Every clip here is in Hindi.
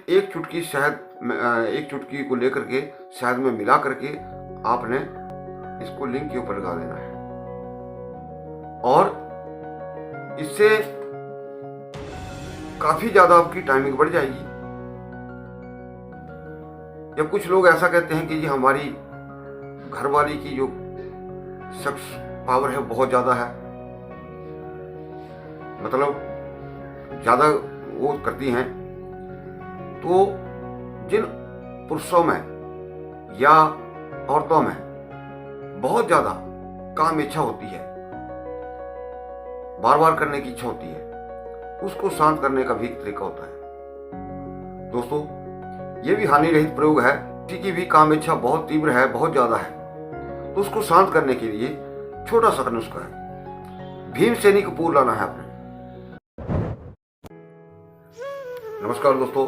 एक चुटकी एक चुटकी को लेकर के शहद में मिला करके आपने इसको लिंग के ऊपर लगा देना है और इससे काफी ज्यादा आपकी टाइमिंग बढ़ जाएगी। या कुछ लोग ऐसा कहते हैं कि जी हमारी घरवाली की जो सेक्स पावर है बहुत ज्यादा है, मतलब ज्यादा वो करती हैं। तो जिन पुरुषों में या औरतों में बहुत ज्यादा काम इच्छा होती है, बार बार करने की इच्छा होती है, उसको शांत करने का भी एक तरीका होता है। दोस्तों, ये भी हानि रहित प्रयोग है। किसी की भी काम इच्छा बहुत तीव्र है, बहुत ज्यादा है, तो उसको शांत करने के लिए छोटा सा नुस्खा है, भीमसेनी कपूर लाना है आपने। नमस्कार दोस्तों,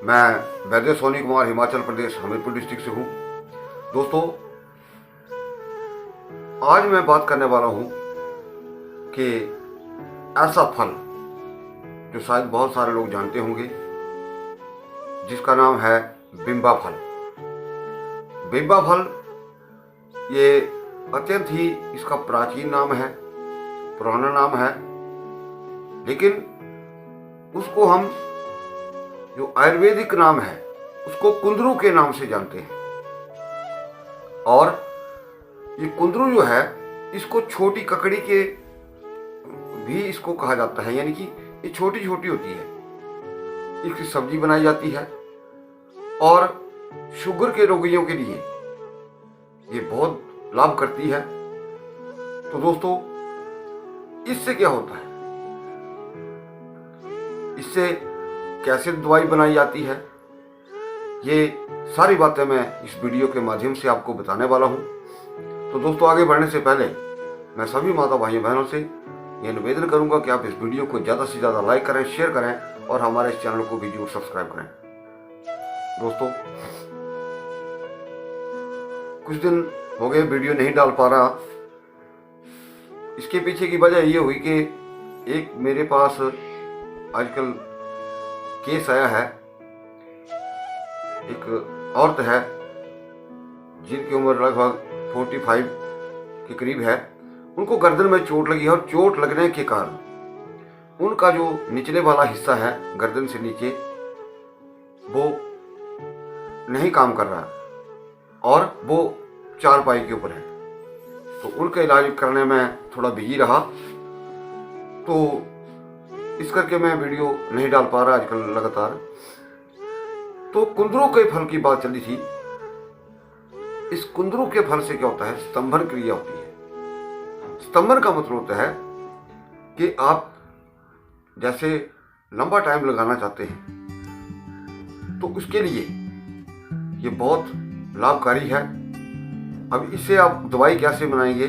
मैं वैद्य सोनी कुमार हिमाचल प्रदेश हमीरपुर डिस्ट्रिक्ट से हूँ। दोस्तों, आज मैं बात करने वाला हूँ कि ऐसा फल जो शायद बहुत सारे लोग जानते होंगे, जिसका नाम है बिंबा फल। बिंबा फल ये अत्यंत ही इसका प्राचीन नाम है, पुराना नाम है, लेकिन उसको हम जो आयुर्वेदिक नाम है उसको कुंदरू के नाम से जानते हैं। और ये कुंदरू जो है, इसको छोटी ककड़ी के भी इसको कहा जाता है, यानी कि ये छोटी छोटी होती है। इसकी सब्जी बनाई जाती है और शुगर के रोगियों के लिए ये बहुत लाभ करती है। तो दोस्तों, इससे क्या होता है, इससे कैसे दवाई बनाई जाती है, ये सारी बातें मैं इस वीडियो के माध्यम से आपको बताने वाला हूं। तो दोस्तों, आगे बढ़ने से पहले मैं सभी माता भाइयों बहनों से ये निवेदन करूंगा कि आप इस वीडियो को ज़्यादा से ज़्यादा लाइक करें, शेयर करें और हमारे इस चैनल को भी जरूर सब्सक्राइब करें। दोस्तों, कुछ दिन हो गए वीडियो नहीं डाल पा रहा। इसके पीछे की वजह ये हुई कि एक मेरे पास आजकल केस आया है। एक औरत है जिनकी उम्र लगभग 45 के करीब है। उनको गर्दन में चोट लगी है और चोट लगने के कारण उनका जो निचले वाला हिस्सा है, गर्दन से नीचे, वो नहीं काम कर रहा और वो चारपाई के ऊपर है। तो उनका इलाज करने में थोड़ा बिजी रहा, तो इस करके मैं वीडियो नहीं डाल पा रहा आजकल लगातार। तो कुंदरू के फल की बात चली थी। इस कुंदरू के फल से क्या होता है, स्तंभन क्रिया होती है। स्तंभन का मतलब होता है कि आप जैसे लंबा टाइम लगाना चाहते हैं, तो उसके लिए ये बहुत लाभकारी है। अब इससे आप दवाई कैसे बनाएंगे,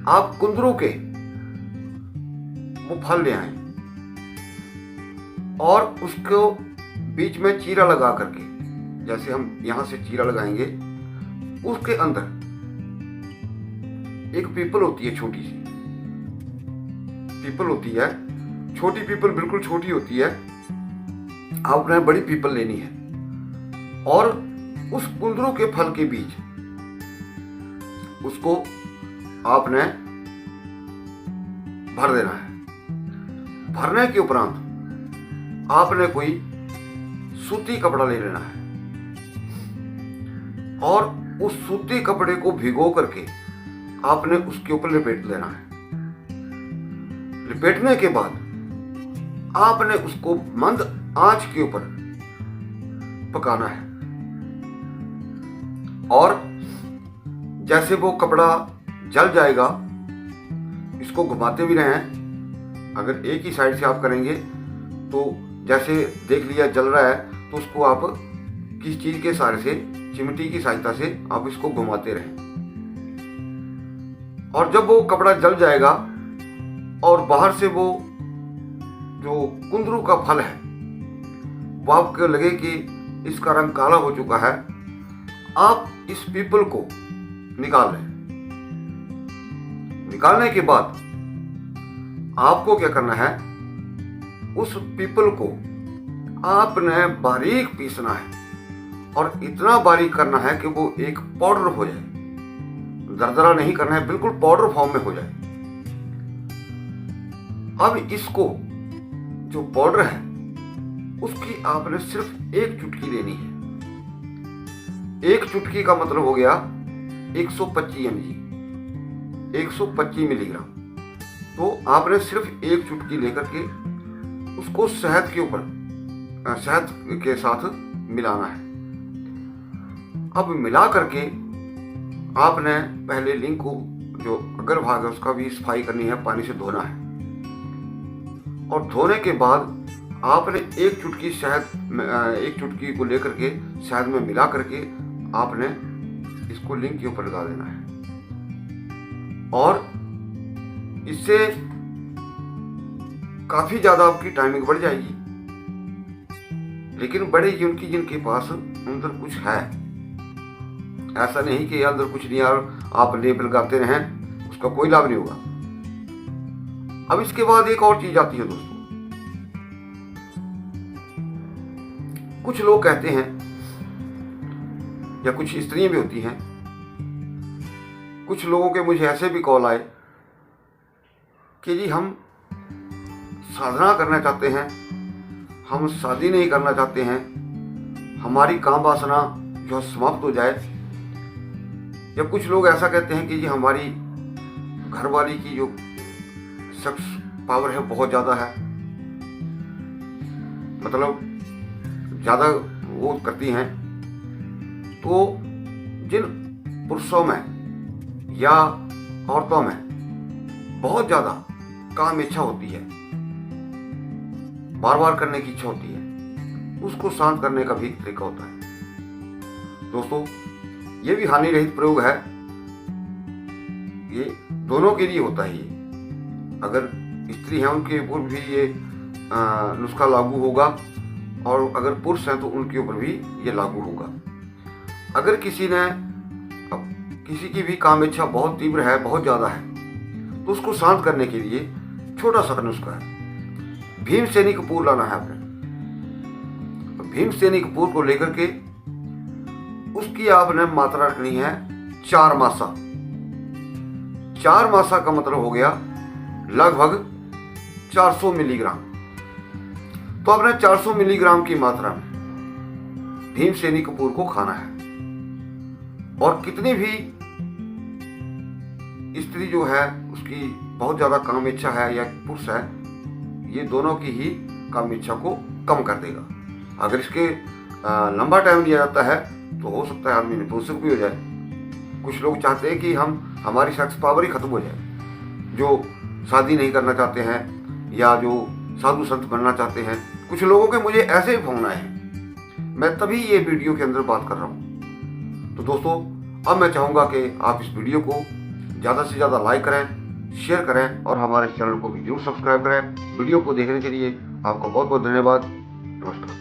आप कुंदरू के वो फल ले आए और उसको बीच में चीरा लगा करके, जैसे हम यहां से चीरा लगाएंगे, उसके अंदर एक पीपल होती है, छोटी सी पीपल होती है, छोटी पीपल बिल्कुल छोटी होती है। आपने बड़ी पीपल लेनी है और उस कुंदरू के फल के बीच उसको आपने भर देना है। भरने के उपरांत आपने कोई सूती कपड़ा ले लेना है और उस सूती कपड़े को भिगो करके आपने उसके ऊपर लपेट लेना है। लपेटने के बाद आपने उसको मंद आंच के ऊपर पकाना है और जैसे वो कपड़ा जल जाएगा, इसको घुमाते भी रहें। अगर एक ही साइड से आप करेंगे तो जैसे देख लिया जल रहा है, तो उसको आप किसी चीज के सहारे से, चिमटी की सहायता से आप इसको घुमाते रहें। और जब वो कपड़ा जल जाएगा और बाहर से वो जो कुंदरू का फल है वो आपको लगे कि इसका रंग काला हो चुका है, आप इस पीपल को निकाल लें। निकालने के बाद आपको क्या करना है, उस पीपल को आपने बारीक पीसना है और इतना बारीक करना है कि वो एक पाउडर हो जाए। दरदरा नहीं करना है, बिल्कुल पाउडर फॉर्म में हो जाए। अब इसको जो पाउडर है उसकी आपने सिर्फ एक चुटकी लेनी है। एक चुटकी का मतलब हो गया 125 mg, 125 मिलीग्राम। तो आपने सिर्फ एक चुटकी लेकर के उसको शहद के साथ मिलाना है। अब मिला करके आपने पहले लिंग को जो अगर भाग है उसका भी सफाई करनी है, पानी से धोना है। और धोने के बाद आपने एक चुटकी को लेकर के शहद में मिला करके आपने इसको लिंग के ऊपर लगा देना है। और इससे काफी ज्यादा आपकी टाइमिंग बढ़ जाएगी, लेकिन बढ़ेगी उनकी जिनके पास अंदर कुछ है। ऐसा नहीं कि अंदर कुछ नहीं और आप लेप लगाते रहें, उसका कोई लाभ नहीं होगा। अब इसके बाद एक और चीज आती है दोस्तों। कुछ लोग कहते हैं या कुछ स्त्रियां भी होती हैं, कुछ लोगों के मुझे ऐसे भी कॉल आए कि जी हम साधना करना चाहते हैं, हम शादी नहीं करना चाहते हैं, हमारी काम वासना जो समाप्त हो जाए। या कुछ लोग ऐसा कहते हैं कि जी हमारी घरवाली की जो सेक्स पावर है बहुत ज़्यादा है, मतलब ज़्यादा वो करती हैं। तो जिन पुरुषों में या औरतों में बहुत ज़्यादा काम इच्छा होती है, बार बार करने की इच्छा होती है, उसको शांत करने का भी तरीका होता है। दोस्तों ये भी हानि रहित प्रयोग है, ये दोनों के लिए होता है। ये अगर स्त्री है उनके ऊपर भी ये नुस्खा लागू होगा, और अगर पुरुष हैं तो उनके ऊपर भी ये लागू होगा। अगर किसी की भी काम इच्छा बहुत तीव्र है, बहुत ज़्यादा है, तो उसको शांत करने के लिए छोटा सा नुस्खा है। भीमसेनी कपूर लाना है आपने। भीमसेनी कपूर को लेकर के उसकी आपने मात्रा रखनी है 4 मासा। 4 मासा का मतलब हो गया लगभग 400 मिलीग्राम। तो आपने 400 मिलीग्राम की मात्रा में भीमसेनी कपूर को खाना है। और कितनी भी स्त्री जो है उसकी बहुत ज्यादा काम इच्छा है या पुरुष है, ये दोनों की ही काम इच्छा को कम कर देगा। अगर इसके लंबा टाइम लिया जाता है तो हो सकता है आदमी नपुंसक भी हो जाए। कुछ लोग चाहते हैं कि हमारी सेक्स पावर ही खत्म हो जाए, जो शादी नहीं करना चाहते हैं या जो साधु संत बनना चाहते हैं। कुछ लोगों के मुझे ऐसे ही फोन आए हैं, मैं तभी ये वीडियो के अंदर बात कर रहा हूँ। तो दोस्तों अब मैं चाहूँगा कि आप इस वीडियो को ज़्यादा से ज़्यादा लाइक करें, शेयर करें और हमारे चैनल को भी जरूर सब्सक्राइब करें। वीडियो को देखने के लिए आपका बहुत बहुत धन्यवाद। नमस्कार।